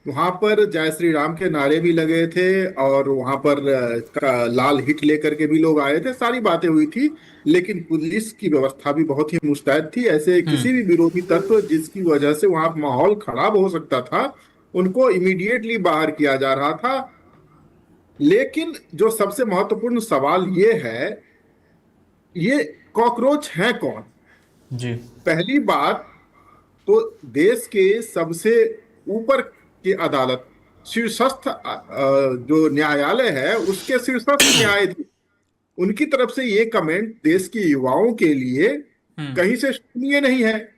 वहां पर जय श्री राम के नारे भी लगे थे, और वहां पर लाल हिट लेकर के भी लोग आए थे, सारी बातें हुई थी। लेकिन पुलिस की व्यवस्था भी बहुत ही मुस्तैद थी। ऐसे किसी भी हम्म। विरोधी तत्व जिसकी वजह से वहां माहौल खराब हो सकता था, उनको इमीडिएटली बाहर किया जा रहा था। लेकिन जो सबसे महत्वपूर्ण सवाल ये है, ये कॉकरोच है कौन? जी। पहली बात तो, देश के सबसे ऊपर की अदालत, शीर्षस्थ जो न्यायालय है, उसके शीर्षस्थ न्यायाधीश, उनकी तरफ से ये कमेंट देश के युवाओं के लिए हम्म। कहीं से शून्य नहीं है।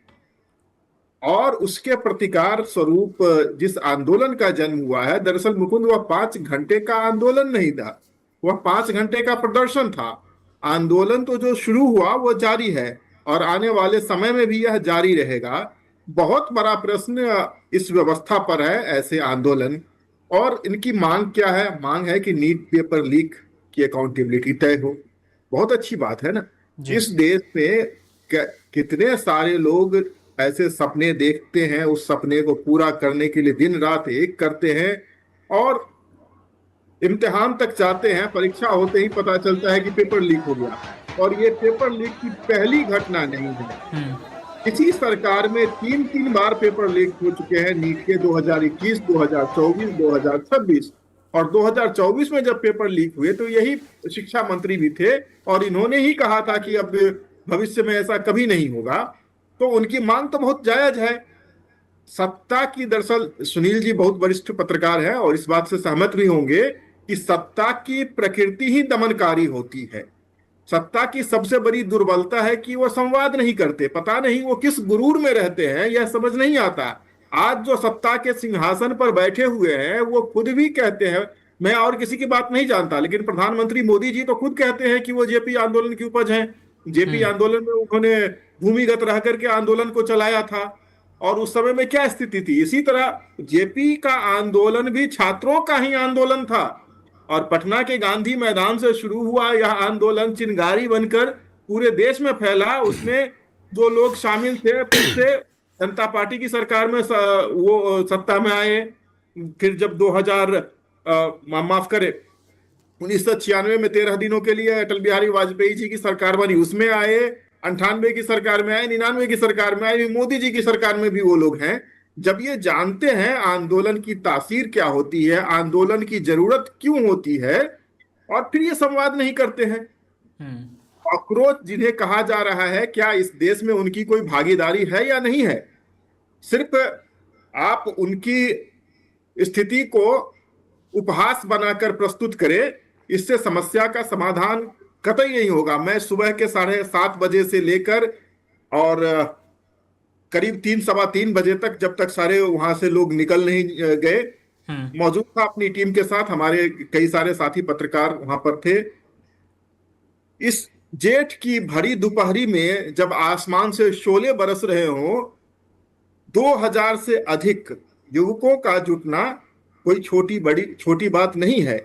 और उसके प्रतिकार स्वरूप जिस आंदोलन का जन्म हुआ है, दरअसल मुकुंद, वह 5 घंटे का आंदोलन नहीं था, वह 5 घंटे का प्रदर्शन था। आंदोलन तो जो शुरू हुआ वो जारी है, और आने वाले समय में भी यह जारी रहेगा। बहुत बड़ा प्रश्न इस व्यवस्था पर है, ऐसे आंदोलन। और इनकी मांग क्या है? मांग है कि नीट पेपर लीक की अकाउंटेबिलिटी तय हो। बहुत अच्छी बात है ना। जी। इस देश में कितने सारे लोग ऐसे सपने देखते हैं, उस सपने को पूरा करने के लिए दिन रात एक करते हैं, और इम्तिहान तक जाते हैं, परीक्षा होते ही पता चलता है कि पेपर लीक हो गया। और ये पेपर लीक की पहली घटना नहीं है। हम्म। इसी सरकार में तीन तीन बार पेपर लीक हो चुके हैं, नीट के 2021, 2024, 2026। और 2024 में जब पेपर लीक हुए तो यही शिक्षा मंत्री भी थे, और इन्होंने ही कहा था कि अब भविष्य में ऐसा कभी नहीं होगा। तो उनकी मांग तो बहुत जायज है। सत्ता की, दरअसल सुनील जी बहुत वरिष्ठ पत्रकार हैं और इस बात से सहमत भी होंगे कि सत्ता की प्रकृति ही दमनकारी होती है। सत्ता की सबसे बड़ी दुर्बलता है कि वो संवाद नहीं करते। पता नहीं वो किस गुरूर में रहते हैं, यह समझ नहीं आता। आज जो सत्ता के सिंहासन पर बैठे हुए हैं, वो खुद भी कहते हैं, मैं और किसी की बात नहीं जानता, लेकिन प्रधानमंत्री मोदी जी तो खुद कहते हैं कि वो जेपी आंदोलन की उपज हैं। जेपी हम्म। आंदोलन में उन्होंने भूमिगत रह करके आंदोलन को चलाया था। और उस समय में क्या स्थिति थी? इसी तरह जेपी का आंदोलन भी छात्रों का ही आंदोलन था। और पटना के गांधी मैदान से शुरू हुआ यह आंदोलन चिंगारी बनकर पूरे देश में फैला। उसमें जो लोग शामिल थे, फिर से जनता पार्टी की सरकार में वो सत्ता में आए। फिर जब 2000, माफ करे, 1996 में 13 दिनों के लिए अटल बिहारी वाजपेयी जी की सरकार बनी, उसमें आए। 98 की सरकार में आए, 99 की सरकार में आए, मोदी जी की सरकार में भी वो लोग हैं। जब ये जानते हैं आंदोलन की तासीर क्या होती है, आंदोलन की जरूरत क्यों होती है, और फिर ये संवाद नहीं करते हैं। हम्म। कॉकरोच जिन्हें कहा जा रहा है, क्या इस देश में उनकी कोई भागीदारी है या नहीं है? सिर्फ आप उनकी स्थिति को उपहास बनाकर प्रस्तुत करें, इससे समस्या का समाधान कतई नहीं होगा। मैं सुबह के 7:30 बजे से लेकर और करीब 3, 3:15 बजे तक, जब तक सारे वहां से लोग निकल नहीं गए, हम्म। मौजूद था अपनी टीम के साथ। हमारे कई सारे साथी पत्रकार वहां पर थे। इस जेठ की भरी दोपहरी में जब आसमान से शोले बरस रहे हों, 2000 से अधिक युवकों का जुटना कोई छोटी बात नहीं है।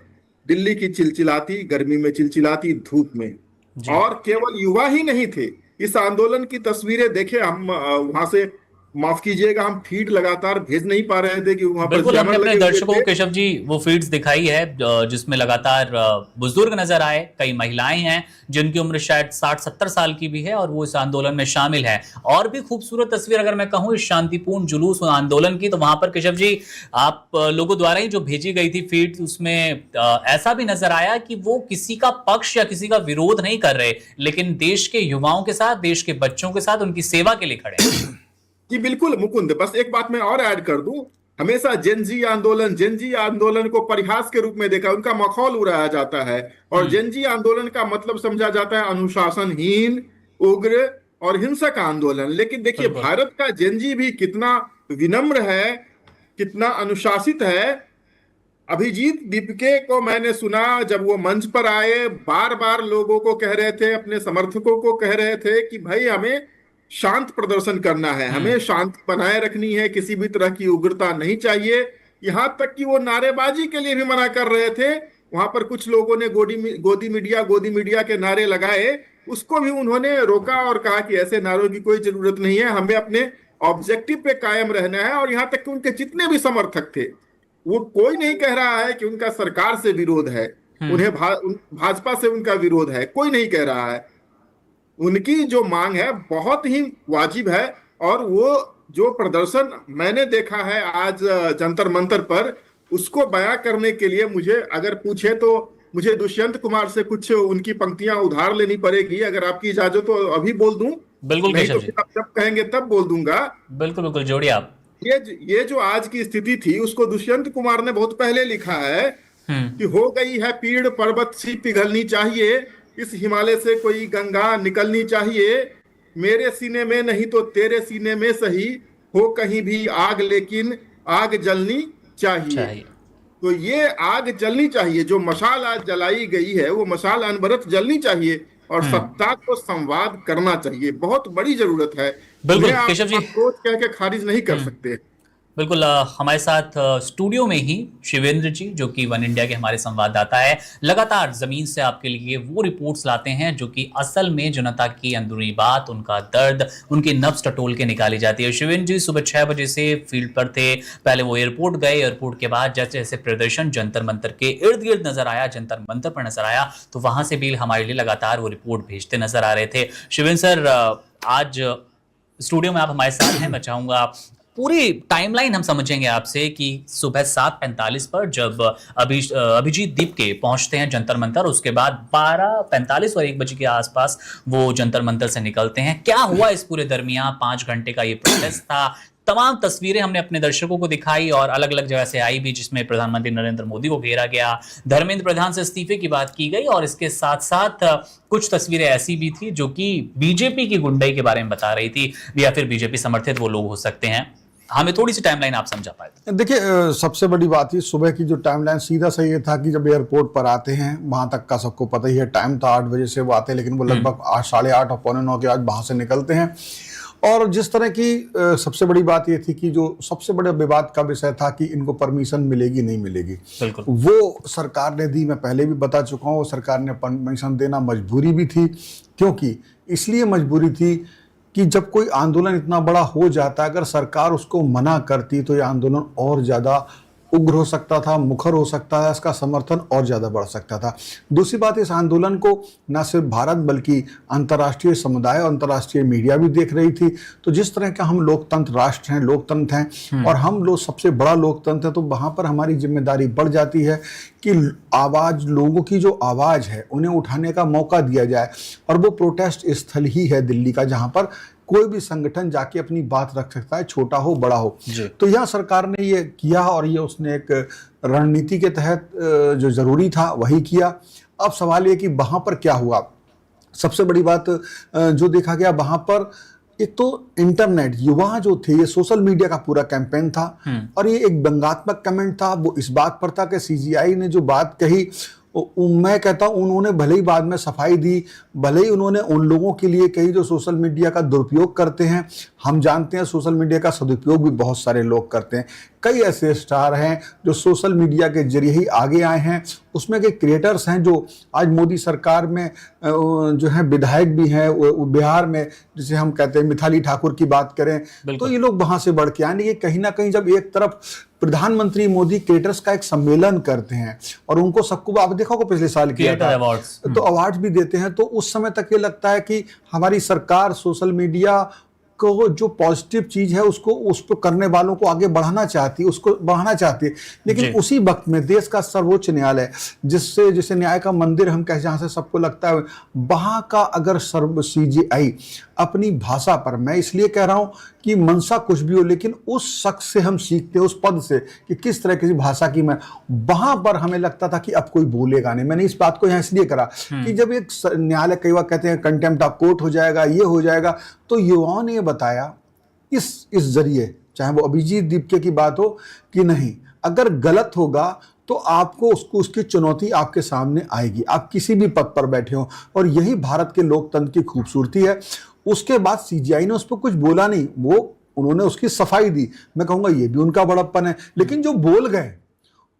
दिल्ली की चिलचिलाती गर्मी में, चिलचिलाती धूप में। जी। और केवल युवा ही नहीं थे। इस आंदोलन की तस्वीरें देखे हम, वहां से, माफ कीजिएगा, हम फीड लगातार भेज नहीं पा रहे थे कि वहां पर बिल्कुल, हमने जैमर अपने लगे हुए दर्शकों को थे। केशव जी वो फीड्स दिखाई है जिसमें लगातार बुजुर्ग नजर आए, कई महिलाएं हैं जिनकी उम्र शायद 60-70 साल की भी है और वो इस आंदोलन में शामिल है। और भी खूबसूरत तस्वीर अगर मैं कहूं इस शांतिपूर्ण जुलूस आंदोलन की, तो वहां पर केशव जी आप लोगों द्वारा ही जो भेजी गई थी फीड, उसमें ऐसा भी नजर आया कि वो किसी का पक्ष या किसी का विरोध नहीं कर रहे, लेकिन देश के युवाओं के साथ, देश के बच्चों के साथ उनकी सेवा के लिए खड़े हैं। जी बिल्कुल मुकुंद, बस एक बात मैं और ऐड कर दूं। हमेशा जेनजी आंदोलन को परिहास के रूप में देखा, उनका मखौल उड़ाया जाता है। और हम्म। जेनजी आंदोलन का मतलब समझा जाता है अनुशासनहीन, उग्र और हिंसक आंदोलन। लेकिन देखिए, बिल्कुल। भारत का जेनजी भी कितना विनम्र है, कितना अनुशासित है। अभिजीत दीपके को मैंने सुना, जब वो मंच पर आए, बार बार लोगों को कह रहे थे, अपने समर्थकों को कह रहे थे कि भाई हमें शांत प्रदर्शन करना है, हमें हम्म। शांति बनाए रखनी है, किसी भी तरह की उग्रता नहीं चाहिए। यहां तक कि वो नारेबाजी के लिए भी मना कर रहे थे। वहां पर कुछ लोगों ने गोदी मीडिया के नारे लगाए, उसको भी उन्होंने रोका और कहा कि ऐसे नारों की कोई जरूरत नहीं है, हमें अपने ऑब्जेक्टिव पे कायम रहना है। और यहां तक कि उनके जितने भी समर्थक थे, वो कोई नहीं कह रहा है कि उनका सरकार से विरोध है, उन्हें भाजपा से उनका विरोध है, कोई नहीं कह रहा है। उनकी जो मांग है बहुत ही वाजिब है। और वो जो प्रदर्शन मैंने देखा है आज जंतर मंतर पर, उसको बयां करने के लिए मुझे अगर पूछे तो मुझे दुष्यंत कुमार से कुछ उनकी पंक्तियां उधार लेनी पड़ेगी। अगर आपकी इजाजत तो अभी बोल दूं, बिल्कुल नहीं केशव तो जी, फिर आप जब कहेंगे तब बोल दूंगा। बिल्कुल बिल्कुल जोड़िए आप। ये जो आज की स्थिति थी उसको दुष्यंत कुमार ने बहुत पहले लिखा है कि हम्म। हो गई है पीड़ पर्वत सी पिघलनी चाहिए, इस हिमालय से कोई गंगा निकलनी चाहिए, मेरे सीने में नहीं तो तेरे सीने में सही, हो कहीं भी आग लेकिन आग जलनी चाहिए। चाहिए। तो ये आग जलनी चाहिए, जो मशाल आज जलाई गई है वो मशाल अनबरत जलनी चाहिए, और हम्म। सत्ता को संवाद करना चाहिए। बहुत बड़ी जरूरत है, उन्हें बिल्कुल आप केशव जी। अप्रोच कह के खारिज नहीं कर हम्म। सकते। बिल्कुल हमारे साथ स्टूडियो में ही शिवेंद्र जी, जो कि वन इंडिया के हमारे संवाददाता है, लगातार जमीन से आपके लिए वो रिपोर्ट्स लाते हैं जो कि असल में जनता की अंदरूनी बात, उनका दर्द, उनकी नब्ज टटोल के निकाली जाती है। शिवेंद्र जी सुबह 6 बजे से फील्ड पर थे। पहले वो एयरपोर्ट गए, एयरपोर्ट के बाद जैसे जैसे प्रदर्शन जंतर मंतर के इर्द गिर्द नजर आया, जंतर मंतर पर नजर आया, तो वहां से भी हमारे लिए लगातार वो रिपोर्ट भेजते नजर आ रहे थे। शिवेंद्र सर, आज स्टूडियो में आप हमारे साथ हैं। मैं चाहूंगा पूरी टाइमलाइन हम समझेंगे आपसे कि सुबह 7:45 पर जब अभिजीत दीप के पहुंचते हैं जंतर मंतर, उसके बाद 12:45 और 1 बजे के आसपास वो जंतर मंतर से निकलते हैं। क्या हुआ इस पूरे दरमियान? 5 घंटे का ये प्रोसेस था। तमाम तस्वीरें हमने अपने दर्शकों को दिखाई और अलग अलग जगह से आई भी, जिसमें प्रधानमंत्री नरेंद्र मोदी को घेरा गया, धर्मेंद्र प्रधान से इस्तीफे की बात की गई, और इसके साथ साथ कुछ तस्वीरें ऐसी भी थी जो कि बीजेपी की गुंडाई के बारे में बता रही थी, या फिर बीजेपी समर्थित वो लोग हो सकते हैं। हमें थोड़ी सी टाइमलाइन आप समझा पाए। देखिए, सबसे बड़ी बात ये सुबह की जो टाइमलाइन सीधा सा ये था कि जब एयरपोर्ट पर आते हैं, वहां तक का सबको पता ही है, टाइम था 8 बजे से वो आते हैं, लेकिन वो लगभग 8, 8:30 और 8:45 के आज वहां से निकलते हैं। और जिस तरह की सबसे बड़ी बात ये थी कि जो सबसे बड़े विवाद का विषय था कि इनको परमिशन मिलेगी नहीं मिलेगी, बिल्कुल वो सरकार ने दी। मैं पहले भी बता चुका हूँ, सरकार ने परमिशन देना मजबूरी भी थी, क्योंकि इसलिए मजबूरी थी कि जब कोई आंदोलन इतना बड़ा हो जाता है, अगर सरकार उसको मना करती तो ये आंदोलन और ज़्यादा उग्र हो सकता था, मुखर हो सकता है, इसका समर्थन और ज़्यादा बढ़ सकता था। दूसरी बात, इस आंदोलन को न सिर्फ भारत बल्कि अंतर्राष्ट्रीय समुदाय और अंतर्राष्ट्रीय मीडिया भी देख रही थी। तो जिस तरह का हम लोकतंत्र राष्ट्र हैं, लोकतंत्र हैं, और हम लोग सबसे बड़ा लोकतंत्र है, तो वहाँ पर हमारी जिम्मेदारी बढ़ जाती है कि आवाज़, लोगों की जो आवाज़ है उन्हें उठाने का मौका दिया जाए। और वो प्रोटेस्ट स्थल ही है दिल्ली का, जहाँ पर कोई भी संगठन जाके अपनी बात रख सकता है, छोटा हो बड़ा हो। तो यह सरकार ने ये किया, और ये उसने एक रणनीति के तहत जो जरूरी था वही किया। अब सवाल ये कि वहां पर क्या हुआ। सबसे बड़ी बात जो देखा गया वहां पर, एक तो इंटरनेट, युवा जो थे, ये सोशल मीडिया का पूरा कैंपेन था, और ये एक व्यंग्यात्मक कमेंट था। वो इस बात पर था कि सीजीआई ने जो बात कही, मैं कहता हूं उन्होंने भले ही बाद में सफाई दी, भले ही उन्होंने उन लोगों के लिए कही जो सोशल मीडिया का दुरुपयोग करते हैं। हम जानते हैं सोशल मीडिया का सदुपयोग भी बहुत सारे लोग करते हैं। कई ऐसे स्टार हैं जो सोशल मीडिया के जरिए ही आगे आए हैं। उसमें के क्रिएटर्स हैं जो आज मोदी सरकार में जो है विधायक भी हैं। बिहार में जिसे हम कहते हैं मिताली ठाकुर की बात करें, तो ये लोग वहां से बढ़ के आने। ये कहीं ना कहीं जब एक तरफ प्रधानमंत्री मोदी क्रिएटर्स का एक सम्मेलन करते हैं और उनको सबको, आप देखा होगा पिछले साल किया था, तो अवार्ड भी देते हैं, तो उस समय तक ये लगता है कि हमारी सरकार सोशल मीडिया को जो पॉजिटिव चीज है उसको, उस पर करने वालों को आगे बढ़ाना चाहती है, उसको बढ़ाना चाहती है। लेकिन उसी वक्त में देश का सर्वोच्च न्यायालय, जिसे न्याय का मंदिर हम कहें, जहां से सबको लगता है, वहां का अगर सीजीआई अपनी भाषा पर, मैं इसलिए कह रहा हूं कि मनसा कुछ भी हो, लेकिन उस शख्स से हम सीखते हैं, उस पद से, कि किस तरह की भाषा की, मैं वहां पर हमें लगता था कि अब कोई बोलेगा नहीं। मैंने इस बात को यहां इसलिए करा कि जब एक न्यायालय कई बार कहते हैं कंटेम्प्ट ऑफ कोर्ट हो जाएगा, ये हो जाएगा, तो युवाओं ने बताया इस जरिए, चाहे वो अभिजीत दीपके की बात हो कि नहीं, अगर गलत होगा तो आपको उसकी चुनौती आपके सामने आएगी, आप किसी भी पद पर बैठे हो। और यही भारत के लोकतंत्र की खूबसूरती है। उसके बाद सीजीआई ने उस पर कुछ बोला नहीं, उन्होंने उसकी सफाई दी। मैं कहूंगा ये भी उनका बड़प्पन है। लेकिन जो बोल गए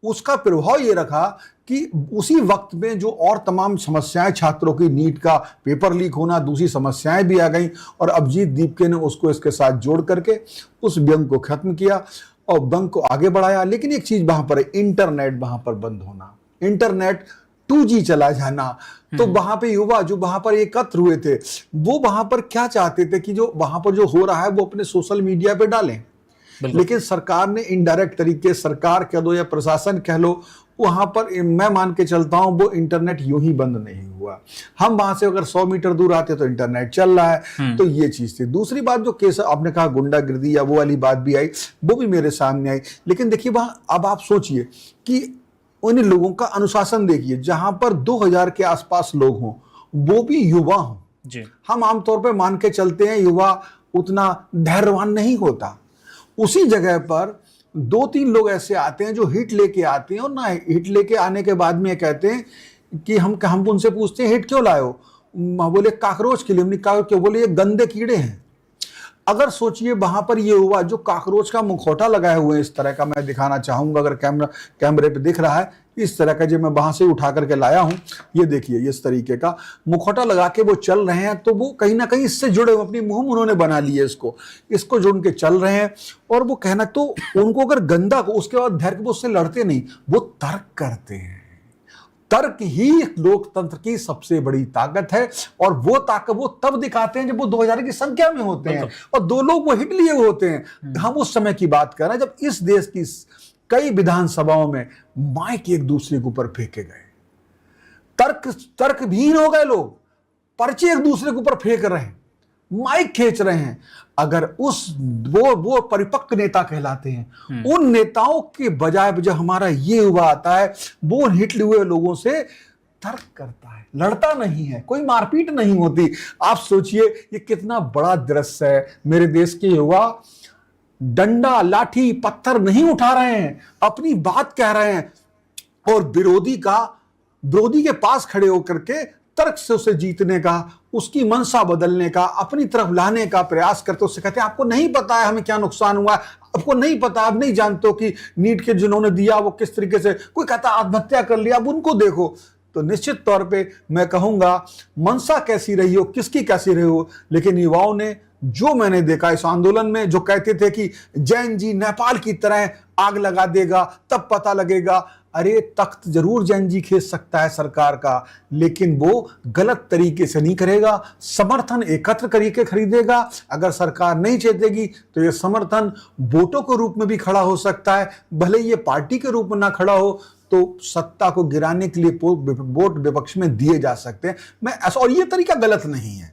उसका प्रभाव ये रखा कि उसी वक्त में जो और तमाम समस्याएं, छात्रों की नीट का पेपर लीक होना, दूसरी समस्याएं भी आ गई, और अभिजीत दीपके ने उसको इसके साथ जोड़ करके उस व्यंग को खत्म किया। और बैंक को आगे बढ़ाया। लेकिन एक चीज वहां पर है, इंटरनेट वहां पर बंद होना, इंटरनेट 2G चला जाना। तो वहां पे युवा जो वहां पर एकत्र हुए थे, वो वहां पर क्या चाहते थे कि जो वहां पर जो हो रहा है वो अपने सोशल मीडिया पे डालें। लेकिन सरकार ने इनडायरेक्ट तरीके, सरकार कह दो या प्रशासन कह लो, वहां पर मैं मान के चलता हूं वो इंटरनेट यूं ही बंद नहीं हुआ। हम वहां से अगर 100 मीटर दूर आते तो इंटरनेट चल रहा है। तो ये चीज थी। दूसरी बात जो केस आपने कहा गुंडागिर्दी या वो वाली बात भी आई, वो भी मेरे सामने आई। लेकिन देखिए वहां अब आप सोचिए कि उन लोगों का अनुशासन देखिए, जहां पर 2000 के आसपास लोग हों, वो भी युवा हों। हम आमतौर पर मान के चलते हैं युवा उतना धैर्यवान नहीं होता। उसी जगह पर 2-3 लोग ऐसे आते हैं जो हिट लेके आते हैं, और ना हिट लेके आने के बाद में कहते हैं कि हम उनसे पूछते हैं हिट क्यों लाए हो, बोले काकरोच के लिए। हमने कहा क्यों, बोले ये गंदे कीड़े हैं। अगर सोचिए वहां पर ये हुआ, जो काकरोच का मुखौटा लगाए हुए हैं, इस तरह का मैं दिखाना चाहूंगा, अगर कैमरे पे दिख रहा है, इस तरह का जो मैं वहां से उठा करके लाया हूं, ये देखिए इस तरीके का मुखौटा लगा के वो चल रहे हैं। तो वो कहीं ना कहीं इससे जुड़े हुए, अपनी मुंह उन्होंने बना ली है, इसको जोड़ के चल रहे हैं। और वो कहना, तो उनको अगर गंदा को उसके बाद धैर्य वो उससे लड़ते नहीं, वो तर्क करते हैं। तर्क ही लोकतंत्र की सबसे बड़ी ताकत है, और वो ताकत वो तब दिखाते हैं जब वो 2000 की संख्या में होते हैं और 2 लोग वो हिट लिए होते हैं। हम उस समय की बात कर रहे हैं जब इस देश की कई विधानसभाओं में माइक एक दूसरे के ऊपर फेंके गए, तर्कहीन हो गए लोग, पर्चे एक दूसरे के ऊपर फेंक रहे हैं, माइक खींच रहे हैं। अगर वो परिपक्व नेता कहलाते हैं। उन नेताओं के बजाय जब हमारा ये हुआ आता है, वो हिट हुए लोगों से तर्क करता है, लड़ता नहीं है, कोई मारपीट नहीं होती। आप सोचिए ये कितना बड़ा दृश्य है। मेरे देश के युवा डंडा, लाठी, पत्थर नहीं उठा रहे हैं, अपनी बात कह रहे हैं, और विरोधी के पास खड़े होकर के तर्क से उसे जीतने का, उसकी मनसा बदलने का, अपनी तरफ लाने का प्रयास करते। उससे कहते हैं आपको नहीं पता है हमें क्या नुकसान हुआ, आपको नहीं पता, आप नहीं जानते हो कि नीट के जिन्होंने दिया वो किस तरीके से, कोई कहता आत्महत्या कर लिया, अब उनको देखो। तो निश्चित तौर पे मैं कहूंगा मनसा कैसी रही हो, किसकी कैसी रही हो, लेकिन युवाओं ने जो मैंने देखा इस आंदोलन में, जो कहते थे कि जैन जी नेपाल की तरह आग लगा देगा तब पता लगेगा, अरे तख्त जरूर जैन जी खींच सकता है सरकार का, लेकिन वो गलत तरीके से नहीं करेगा, समर्थन एकत्र करके खरीदेगा। अगर सरकार नहीं चेतेगी तो ये समर्थन वोटों के रूप में भी खड़ा हो सकता है, भले ये पार्टी के रूप में ना खड़ा हो तो सत्ता को गिराने के लिए वोट विपक्ष में दिए जा सकते हैं। और ये तरीका गलत नहीं है।